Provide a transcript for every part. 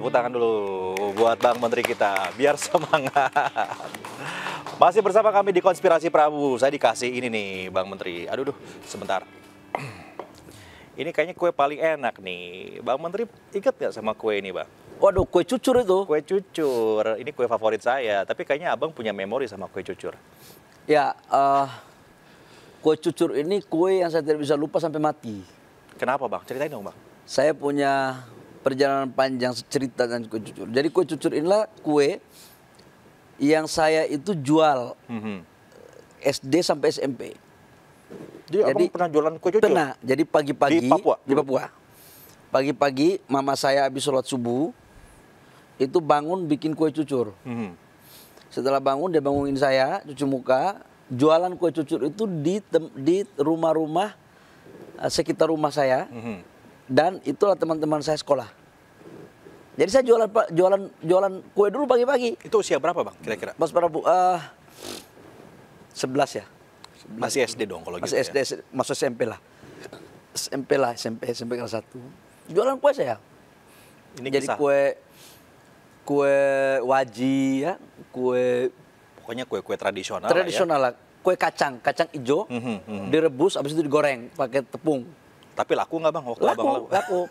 tepuk tangan dulu buat Bang Menteri kita, biar semangat. Masih bersama kami di Konspirasi Prabu. Saya dikasih ini nih, Bang Menteri. Aduh, sebentar. Ini kayaknya kue paling enak nih. Bang Menteri ingat nggak sama kue ini, Bang? Waduh, kue cucur itu. Kue cucur. Ini kue favorit saya. Tapi kayaknya Abang punya memori sama kue cucur. Ya, kue cucur ini kue yang saya tidak bisa lupa sampai mati. Kenapa, Bang? Ceritain dong, Bang. Saya punya perjalanan panjang cerita dengan kue cucur. Jadi kue cucur inilah kue yang saya itu jual SD sampai SMP. Jadi Abang pernah jualan kue cucur? Pernah. Jadi pagi-pagi Di Papua? Di Papua. Pagi-pagi mama saya habis sholat subuh itu bangun bikin kue cucur. Setelah bangun dia bangunin saya cuci muka, jualan kue cucur itu di rumah-rumah sekitar rumah saya. Dan itulah teman-teman saya sekolah. Jadi saya jualan kue dulu pagi-pagi. Itu usia berapa, Bang, kira-kira? Mas Prabu, 11 ya. Masih SD dong kalau Masih gitu SD, masuk SMP lah. SMP kelas 1. Jualan kue saya. Ini jadi kisah. kue waji ya, Pokoknya kue-kue tradisional, tradisional lah. Kue kacang hijau, direbus, habis itu digoreng pakai tepung. Tapi laku nggak, Bang? Waktu Abang Laku.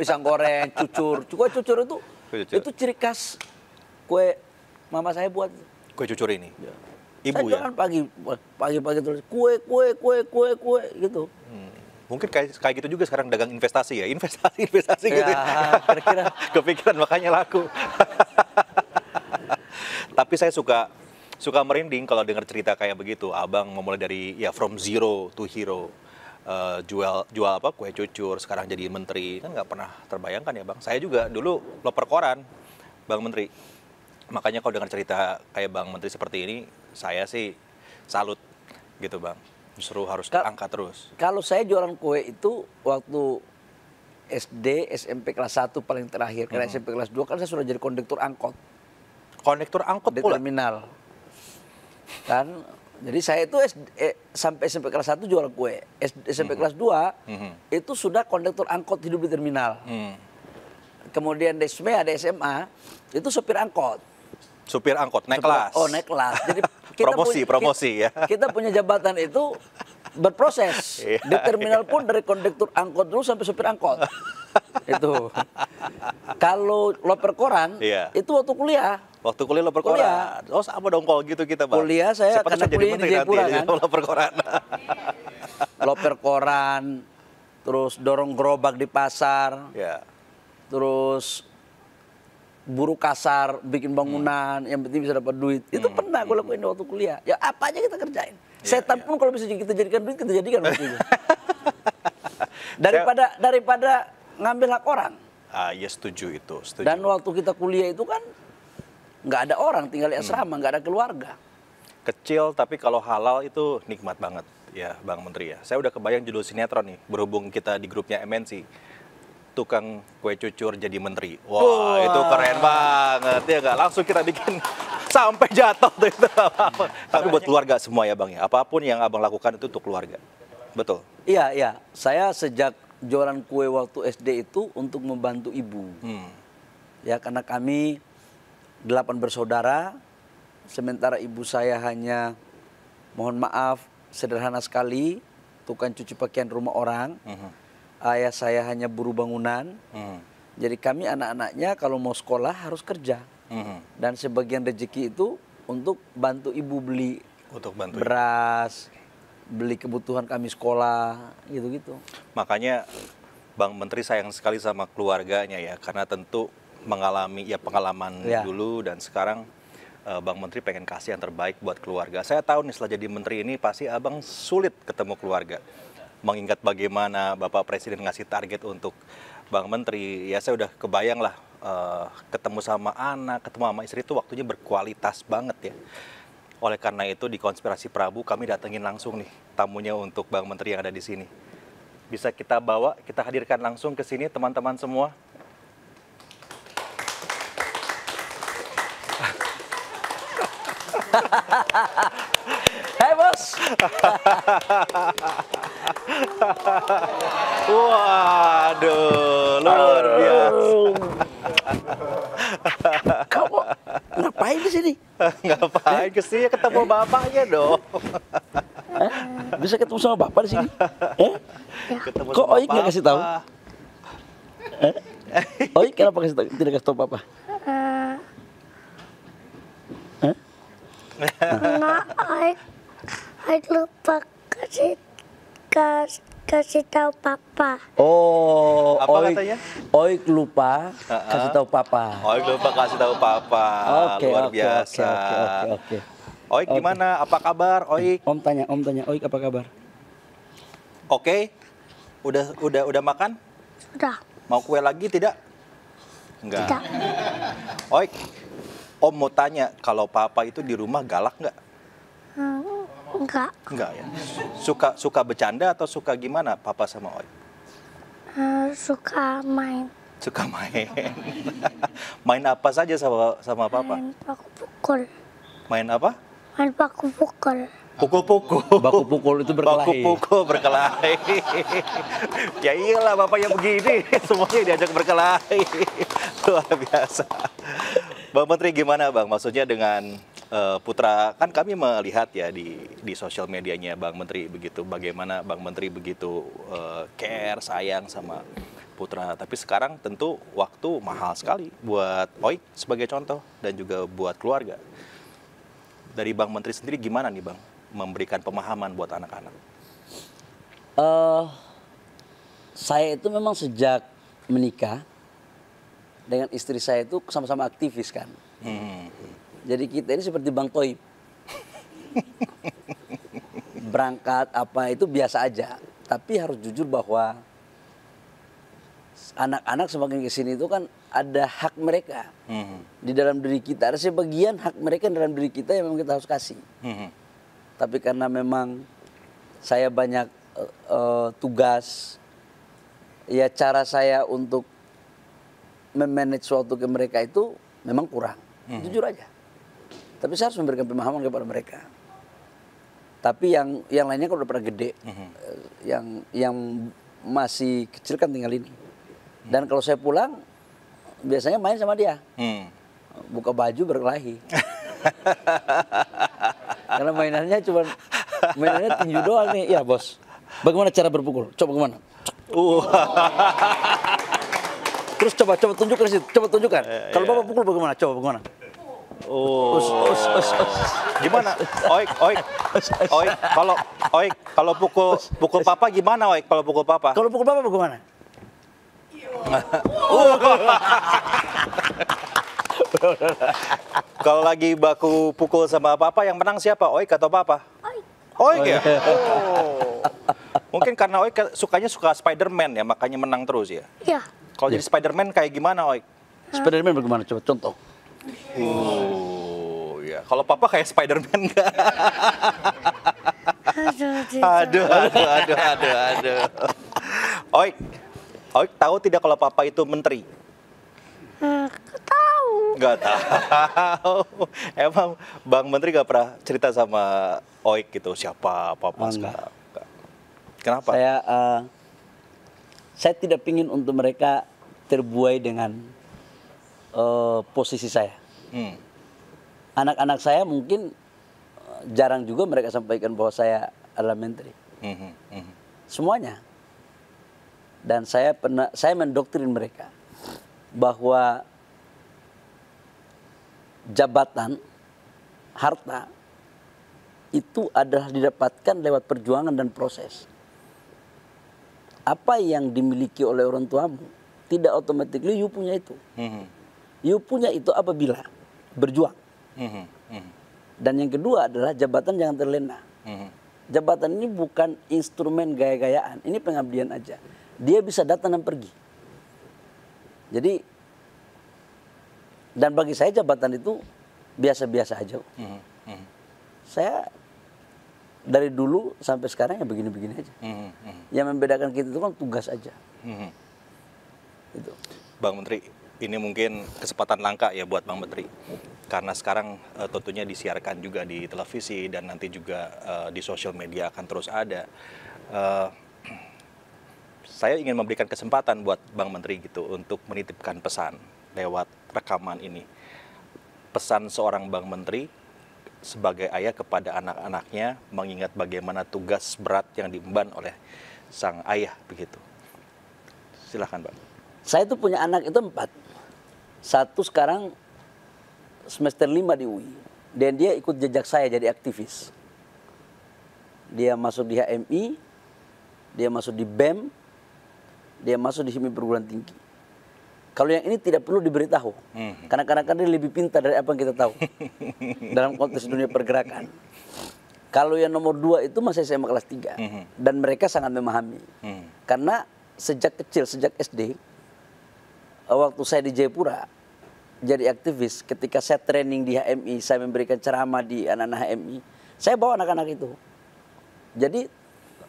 Pisang goreng, cucur. Kue cucur itu ciri khas kue mama saya buat. Kue cucur ini? Ya. Ibu saya jualan pagi-pagi terus kue gitu. Mungkin kayak gitu juga sekarang dagang investasi ya, investasi gitu. Ya, kira-kira. Kepikiran makanya laku. Tapi saya suka merinding kalau dengar cerita kayak begitu. Abang memulai dari ya from zero to hero. Jual apa kue cucur, sekarang jadi menteri, kan nggak pernah terbayangkan ya, Bang. Saya juga dulu loper koran, Bang Menteri. Makanya kalau dengar cerita kayak Bang Menteri seperti ini, saya sih salut gitu, Bang. Justru harus angkat terus. Kalau saya jualan kue itu waktu SD, SMP kelas 1 paling terakhir. Karena SMP kelas 2 kan saya sudah jadi kondektur angkot. Kondektur angkot di pula? Terminal. Kan, jadi saya itu sampai SMP kelas 1 jual kue. SMP kelas 2 itu sudah kondektur angkot hidup di terminal. Kemudian di SMA itu sopir angkot. Supir angkot, naik kelas. Oh, naik kelas. Jadi promosi ya. Kita punya jabatan itu berproses. Di terminal pun dari kondektur angkot dulu sampai supir angkot. Itu. Kalau loper koran, itu waktu kuliah. Waktu kuliah loper koran. Oh, sama dong kalau gitu kita, Bang. Kuliah saya karena kuliah di Jayapura kan. Loper koran. Loper koran, terus dorong gerobak di pasar. Ya. Terus buruh kasar, bikin bangunan, yang penting bisa dapat duit. Itu pernah gue lakuin waktu kuliah. Ya apa aja kita kerjain. Setan pun kalau bisa kita jadikan duit, kita jadikan waktu itu. Daripada ngambil hak orang. Ya setuju itu. Setuju. Dan waktu kita kuliah itu kan nggak ada orang, tinggal di asrama, nggak ada keluarga. Kecil tapi kalau halal itu nikmat banget ya, Bang Menteri ya. Saya udah kebayang judul sinetron nih, berhubung kita di grupnya MNC. Tukang kue cucur jadi menteri. Wah, itu keren banget ya nggak? Langsung kita bikin sampai jatuh tuh itu. Tapi buat keluarga semua ya, Bang ya. Apapun yang Abang lakukan itu untuk keluarga. Betul. Iya. Saya sejak jualan kue waktu SD itu untuk membantu ibu. Ya, karena kami 8 bersaudara, sementara ibu saya hanya, mohon maaf, sederhana sekali, tukang cuci pakaian rumah orang. Ayah saya hanya buruh bangunan. Jadi kami anak-anaknya kalau mau sekolah harus kerja. Dan sebagian rezeki itu untuk bantu ibu beli beras, beli kebutuhan kami sekolah, gitu-gitu. Makanya Bang Menteri sayang sekali sama keluarganya ya, karena tentu mengalami ya pengalaman dulu dan sekarang Bang Menteri pengen kasih yang terbaik buat keluarga. Saya tahu nih setelah jadi menteri ini pasti Abang sulit ketemu keluarga. Mengingat bagaimana Bapak Presiden ngasih target untuk Bang Menteri, ya saya udah kebayang lah ketemu sama anak, ketemu sama istri itu waktunya berkualitas banget ya. Oleh karena itu di Konspirasi Prabu kami datengin langsung nih tamunya untuk Bang Menteri yang ada di sini. Bisa kita bawa, kita hadirkan langsung ke sini teman-teman semua. Hai bos. Waduh, luar biasa. Kamu ngapain di sini? Ngapain ke sini, ketemu bapaknya dong. Bisa ketemu sama bapak di sini? Ketemu Kok sama Oik nggak kasih tahu? papa. Oik kenapa tidak kasih tahu papa? Enggak, Aik lupa kasih tahu papa. Oh, Apa katanya? Oik lupa kasih tahu papa. Oik lupa kasih tahu papa. Luar biasa. Oke. Oik gimana? Apa kabar, Oik? Om tanya, Oik apa kabar? Oke. Udah makan? Sudah, Mau kue lagi tidak? Enggak. tidak. Oik, Om mau tanya, kalau papa itu di rumah galak nggak? Enggak, Enggak ya. Suka bercanda atau suka gimana papa sama Oik? suka main Suka main. Main apa saja sama papa? main paku pukul, Main apa? main paku pukul. Pukul-pukul. Baku pukul itu berkelahi. Baku pukul berkelahi. Ya iyalah bapaknya begini, semuanya diajak berkelahi. Luar biasa. Bang Menteri gimana Bang? Maksudnya dengan putra, kan kami melihat ya di sosial medianya Bang Menteri begitu, bagaimana Bang Menteri begitu care, sayang sama putra. Tapi sekarang tentu waktu mahal sekali buat Oik sebagai contoh dan juga buat keluarga. Dari Bang Menteri sendiri gimana nih Bang? Memberikan pemahaman buat anak-anak. Saya itu memang sejak menikah dengan istri saya itu sama-sama aktivis kan. Jadi kita ini seperti Bang Toib. Berangkat apa itu biasa aja. Tapi harus jujur bahwa anak-anak semakin kesini itu kan ada hak mereka. Di dalam diri kita ada sebagian hak mereka dalam diri kita yang memang kita harus kasih. Tapi karena memang saya banyak tugas, ya cara saya untuk memanage suatu ke mereka itu memang kurang, jujur aja. Tapi saya harus memberikan pemahaman kepada mereka. Tapi yang lainnya kalau udah pada gede, yang masih kecil kan tinggal ini. Dan kalau saya pulang, biasanya main sama dia, buka baju berkelahi. Karena mainannya tinju doang nih. Ya bos, bagaimana cara berpukul? Coba bagaimana? Terus coba tunjukkan di situ. Coba tunjukkan. Kalau bapak pukul bagaimana? Coba bagaimana? Gimana? Oik. Kalau pukul papa gimana Oik? Kalau pukul papa? Kalau pukul bapak bagaimana? Kalau lagi baku pukul sama papa yang menang siapa? Oik atau papa? Oik ya? Mungkin karena Oik suka Spider-Man ya, makanya menang terus ya? Ya, Kalau jadi Spider-Man kayak gimana Oik? Spider-Man bagaimana? Coba contoh. Ya. Kalau papa kayak Spider-Man nggak? aduh, Aduh. Oik tahu tidak kalau papa itu menteri? tahu. Nggak tahu. Emang Bang Menteri nggak pernah cerita sama Oik gitu siapa papa sekarang? Nggak. Kenapa? Saya tidak ingin untuk mereka terbuai dengan posisi saya. Anak-anak saya mungkin jarang juga mereka sampaikan bahwa saya adalah menteri. Semuanya. Dan saya mendoktrin mereka bahwa jabatan, harta itu adalah didapatkan lewat perjuangan dan proses. Apa yang dimiliki oleh orang tuamu tidak otomatis you punya itu. You punya itu apabila berjuang. Dan yang kedua adalah jabatan jangan terlena. Jabatan ini bukan instrumen gaya-gayaan, ini pengabdian aja. Dia bisa datang dan pergi. Jadi, dan bagi saya jabatan itu biasa-biasa aja. Saya dari dulu sampai sekarang ya begini-begini aja. Yang membedakan kita itu kan tugas aja. Itu. Bang Menteri, ini mungkin kesempatan langka ya buat Bang Menteri. Karena sekarang tentunya disiarkan juga di televisi dan nanti juga di sosial media akan terus ada. Saya ingin memberikan kesempatan buat Bang Menteri gitu untuk menitipkan pesan lewat rekaman ini. Pesan seorang Bang Menteri sebagai ayah kepada anak-anaknya, mengingat bagaimana tugas berat yang diemban oleh sang ayah begitu. Silahkan, Bang. Saya tuh punya anak itu 4. Satu sekarang semester 5 di UI. Dan dia ikut jejak saya jadi aktivis. Dia masuk di HMI, dia masuk di BEM, dia masuk di HIMI perguruan tinggi. Kalau yang ini tidak perlu diberitahu. Karena kadang-kadang dia lebih pintar dari apa yang kita tahu. Dalam konteks dunia pergerakan. Kalau yang nomor 2 itu masih SMA kelas 3. Dan mereka sangat memahami. Karena sejak kecil, sejak SD, waktu saya di Jayapura jadi aktivis, ketika saya training di HMI, saya memberikan ceramah di anak-anak HMI, saya bawa anak-anak itu. Jadi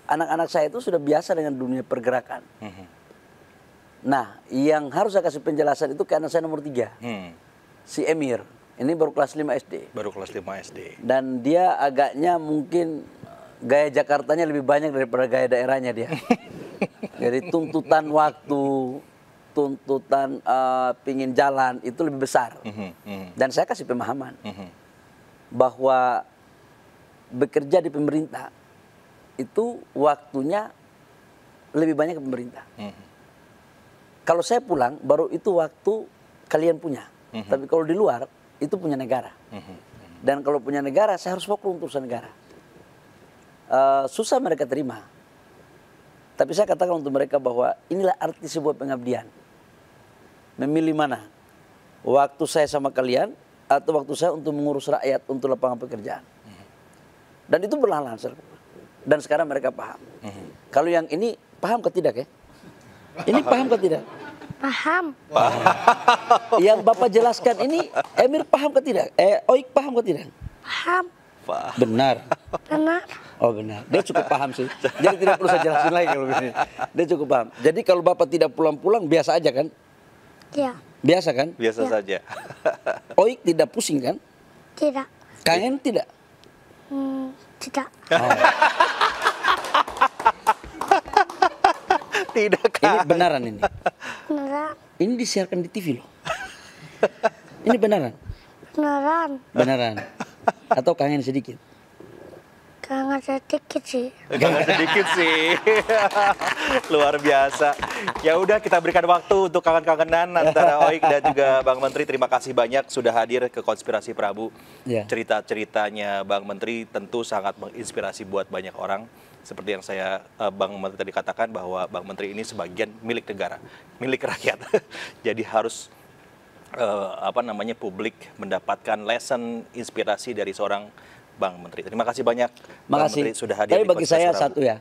anak-anak saya itu sudah biasa dengan dunia pergerakan. Nah, yang harus saya kasih penjelasan itu ke anak saya nomor 3, si Emir. Ini baru kelas 5 SD. Baru kelas 5 SD. Dan dia agaknya mungkin gaya Jakartanya lebih banyak daripada gaya daerahnya dia. Jadi tuntutan waktu, tuntutan pingin jalan itu lebih besar. Dan saya kasih pemahaman bahwa bekerja di pemerintah itu waktunya lebih banyak ke pemerintah. Kalau saya pulang baru itu waktu kalian punya. Tapi kalau di luar itu punya negara. Dan kalau punya negara saya harus fokus untuk urusan negara. Susah mereka terima. Tapi saya katakan untuk mereka bahwa inilah arti sebuah pengabdian. Memilih mana? Waktu saya sama kalian atau waktu saya untuk mengurus rakyat untuk lapangan pekerjaan. Dan itu berlahan-lahan. Dan sekarang mereka paham. Kalau yang ini paham ke tidak ya? Ini paham ke tidak? Paham. Yang Bapak jelaskan ini Emir paham ke tidak? Oik paham ke tidak? Paham. Benar. Benar. Oh benar, dia cukup paham sih. Jadi tidak perlu saya jelasin lagi kalau begini. Dia cukup paham. Jadi kalau Bapak tidak pulang-pulang biasa aja kan? Ya. Biasa kan? Biasa Ya. saja. Oik tidak pusing kan? Tidak. Kangen tidak? Tidak. Oh. Tidak Ini kan? benaran ini. Beneran. Ini disiarkan di TV loh. Ini benaran? Beneran. Benaran. Atau kangen sedikit? Kangen sedikit sih. Gak sedikit sih. Luar biasa. Ya udah, kita berikan waktu untuk kangen-kangenan antara Oik dan juga Bang Menteri. Terima kasih banyak sudah hadir ke Konspirasi Prabu. Ya. Cerita-ceritanya Bang Menteri tentu sangat menginspirasi buat banyak orang. Seperti yang Bang Menteri tadi katakan bahwa Bang Menteri ini sebagian milik negara, milik rakyat. Jadi harus publik mendapatkan lesson inspirasi dari seorang Bang Menteri. Terima kasih banyak Bang Menteri sudah hadir. Tapi di bagi Konspirasi saya Prabu. satu ya,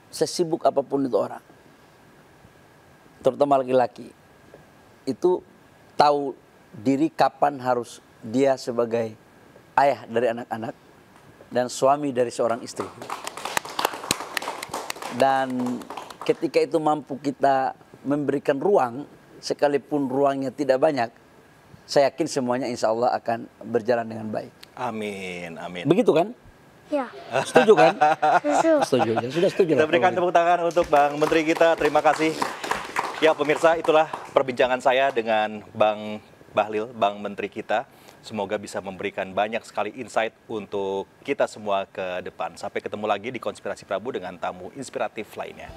sesibuk apapun itu orang, terutama laki-laki, itu tahu diri kapan harus dia sebagai ayah dari anak-anak dan suami dari seorang istri. Dan ketika itu mampu kita memberikan ruang, sekalipun ruangnya tidak banyak, saya yakin semuanya insya Allah akan berjalan dengan baik. Amin, amin. Begitu kan? Ya. Setuju kan? Susu. Setuju ya, sudah setuju. Kita lah berikan kalau tepuk tangan untuk Bang Menteri kita. Terima kasih. Ya pemirsa, itulah perbincangan saya dengan Bang Bahlil, Bang Menteri kita. Semoga bisa memberikan banyak sekali insight untuk kita semua ke depan. Sampai ketemu lagi di Konspirasi Prabu dengan tamu inspiratif lainnya.